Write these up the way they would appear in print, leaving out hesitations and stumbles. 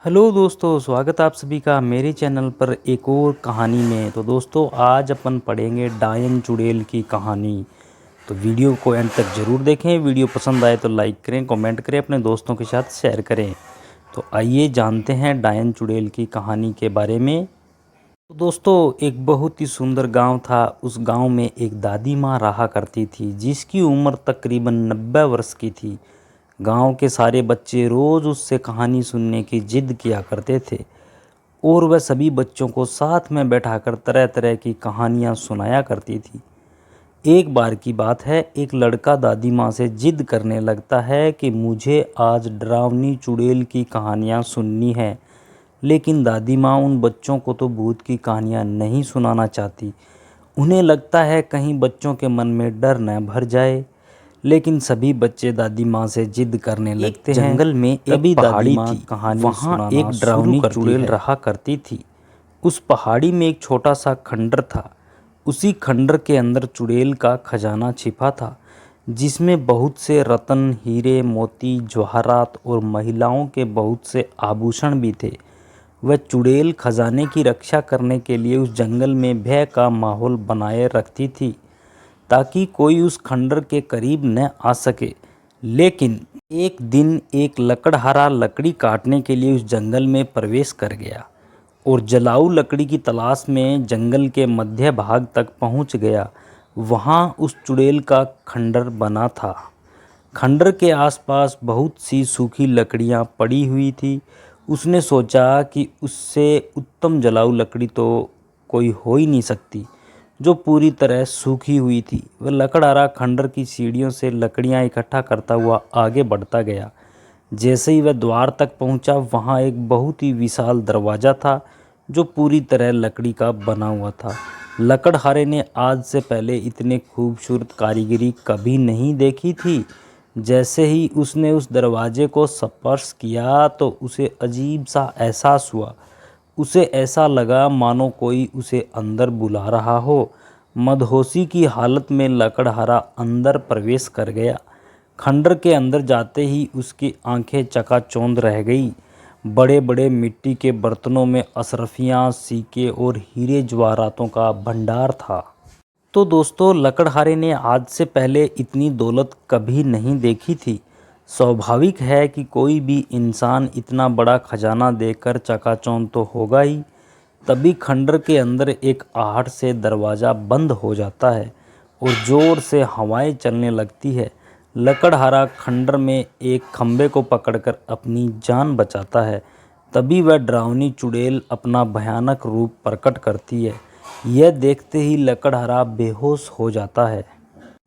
Hello दोस्तों, स्वागत है आप सभी का मेरे चैनल पर एक और कहानी में। तो दोस्तों आज अपन पढ़ेंगे डायन चुड़ैल की कहानी। तो वीडियो को एंड तक ज़रूर देखें। वीडियो पसंद आए तो लाइक करें, कमेंट करें, अपने दोस्तों के साथ शेयर करें। तो आइए जानते हैं डायन चुड़ैल की कहानी के बारे में। तो दोस्तों एक बहुत ही सुंदर गांव था। उस गांव में एक दादी माँ रहा करती थी जिसकी उम्र तकरीबन 90 वर्ष की थी। गांव के सारे बच्चे रोज़ उससे कहानी सुनने की जिद किया करते थे और वह सभी बच्चों को साथ में बैठाकर तरह तरह की कहानियां सुनाया करती थी। एक बार की बात है, एक लड़का दादी माँ से जिद करने लगता है कि मुझे आज डरावनी चुड़ैल की कहानियां सुननी है। लेकिन दादी माँ उन बच्चों को तो भूत की कहानियां नहीं सुनाना चाहती। उन्हें लगता है कहीं बच्चों के मन में डर न भर जाए। लेकिन सभी बच्चे दादी माँ से जिद करने लगते हैं। जंगल में एक पहाड़ी थी, कहानी वहाँ एक डरावनी चुड़ैल रहा करती थी। उस पहाड़ी में एक छोटा सा खंडर था। उसी खंडर के अंदर चुड़ैल का खजाना छिपा था, जिसमें बहुत से रत्न, हीरे, मोती, जवाहरात और महिलाओं के बहुत से आभूषण भी थे। वह चुड़ैल खजाने की रक्षा करने के लिए उस जंगल में भय का माहौल बनाए रखती थी, ताकि कोई उस खंडर के करीब न आ सके। लेकिन एक दिन एक लकड़हारा लकड़ी काटने के लिए उस जंगल में प्रवेश कर गया और जलाऊ लकड़ी की तलाश में जंगल के मध्य भाग तक पहुंच गया। वहां उस चुड़ैल का खंडर बना था। खंडर के आसपास बहुत सी सूखी लकड़ियां पड़ी हुई थी। उसने सोचा कि उससे उत्तम जलाऊ लकड़ी तो कोई हो ही नहीं सकती, जो पूरी तरह सूखी हुई थी। वह लकड़हारा खंडर की सीढ़ियों से लकड़ियां इकट्ठा करता हुआ आगे बढ़ता गया। जैसे ही वह द्वार तक पहुंचा, वहां एक बहुत ही विशाल दरवाज़ा था, जो पूरी तरह लकड़ी का बना हुआ था। लकड़हारे ने आज से पहले इतने खूबसूरत कारीगरी कभी नहीं देखी थी। जैसे ही उसने उस दरवाजे को स्पर्श किया तो उसे अजीब सा एहसास हुआ। उसे ऐसा लगा मानो कोई उसे अंदर बुला रहा हो। मदहोशी की हालत में लकड़हारा अंदर प्रवेश कर गया। खंडर के अंदर जाते ही उसकी आंखें चकाचौंध रह गई। बड़े बड़े मिट्टी के बर्तनों में अशरफियाँ, सिक्के और हीरे जवाहरातों का भंडार था। तो दोस्तों लकड़हारे ने आज से पहले इतनी दौलत कभी नहीं देखी थी। स्वाभाविक है कि कोई भी इंसान इतना बड़ा खजाना देखकर चकाचौंध तो होगा ही। तभी खंडर के अंदर एक आहट से दरवाज़ा बंद हो जाता है और ज़ोर से हवाएं चलने लगती है। लकड़हारा खंडर में एक खंबे को पकड़कर अपनी जान बचाता है। तभी वह डरावनी चुड़ैल अपना भयानक रूप प्रकट करती है। यह देखते ही लकड़हारा बेहोश हो जाता है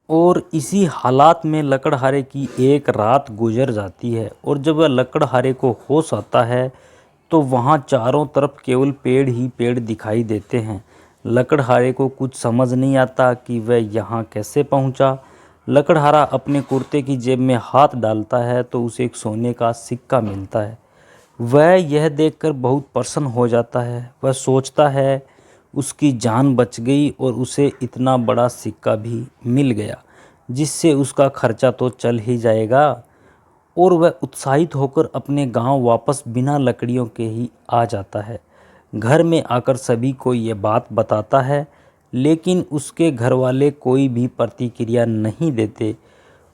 और इसी हालात में लकड़हारे की एक रात गुजर जाती है। और जब वह लकड़हारे को होश आता है तो वहाँ चारों तरफ केवल पेड़ ही पेड़ दिखाई देते हैं। लकड़हारे को कुछ समझ नहीं आता कि वह यहाँ कैसे पहुँचा। लकड़हारा अपने कुर्ते की जेब में हाथ डालता है तो उसे एक सोने का सिक्का मिलता है। वह यह देखकर बहुत प्रसन्न हो जाता है। वह सोचता है उसकी जान बच गई और उसे इतना बड़ा सिक्का भी मिल गया, जिससे उसका खर्चा तो चल ही जाएगा। और वह उत्साहित होकर अपने गांव वापस बिना लकड़ियों के ही आ जाता है। घर में आकर सभी को ये बात बताता है, लेकिन उसके घर वाले कोई भी प्रतिक्रिया नहीं देते।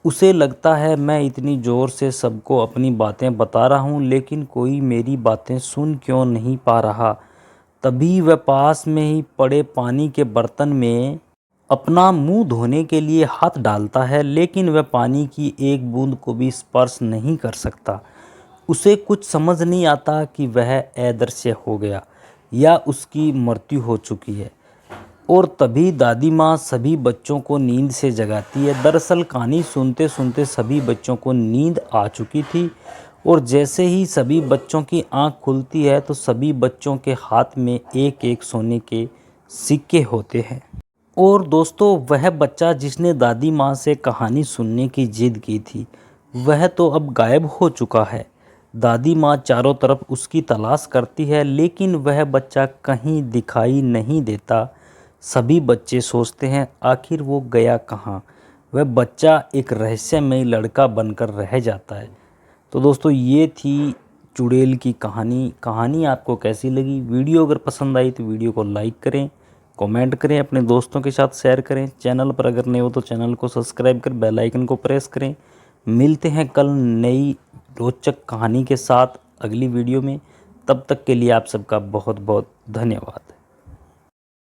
उसे लगता है मैं इतनी ज़ोर से सबको अपनी बातें बता रहा हूँ, लेकिन कोई मेरी बातें सुन क्यों नहीं पा रहा। तभी वह पास में ही पड़े पानी के बर्तन में अपना मुंह धोने के लिए हाथ डालता है, लेकिन वह पानी की एक बूंद को भी स्पर्श नहीं कर सकता। उसे कुछ समझ नहीं आता कि वह अदृश्य हो गया या उसकी मृत्यु हो चुकी है। और तभी दादी माँ सभी बच्चों को नींद से जगाती है। दरअसल कहानी सुनते सुनते सभी बच्चों को नींद आ चुकी थी और जैसे ही सभी बच्चों की आंख खुलती है तो सभी बच्चों के हाथ में एक एक सोने के सिक्के होते हैं। और दोस्तों वह बच्चा जिसने दादी माँ से कहानी सुनने की जिद की थी, वह तो अब गायब हो चुका है। दादी माँ चारों तरफ उसकी तलाश करती है, लेकिन वह बच्चा कहीं दिखाई नहीं देता। सभी बच्चे सोचते हैं आखिर वो गया कहाँ। वह बच्चा एक रहस्यमय लड़का बनकर रह जाता है। तो दोस्तों ये थी चुड़ैल की कहानी आपको कैसी लगी। वीडियो अगर पसंद आई तो वीडियो को लाइक करें, कमेंट करें, अपने दोस्तों के साथ शेयर करें। चैनल पर अगर नए हो तो चैनल को सब्सक्राइब कर बेल आइकन को प्रेस करें। मिलते हैं कल नई रोचक कहानी के साथ अगली वीडियो में। तब तक के लिए आप सबका बहुत बहुत धन्यवाद।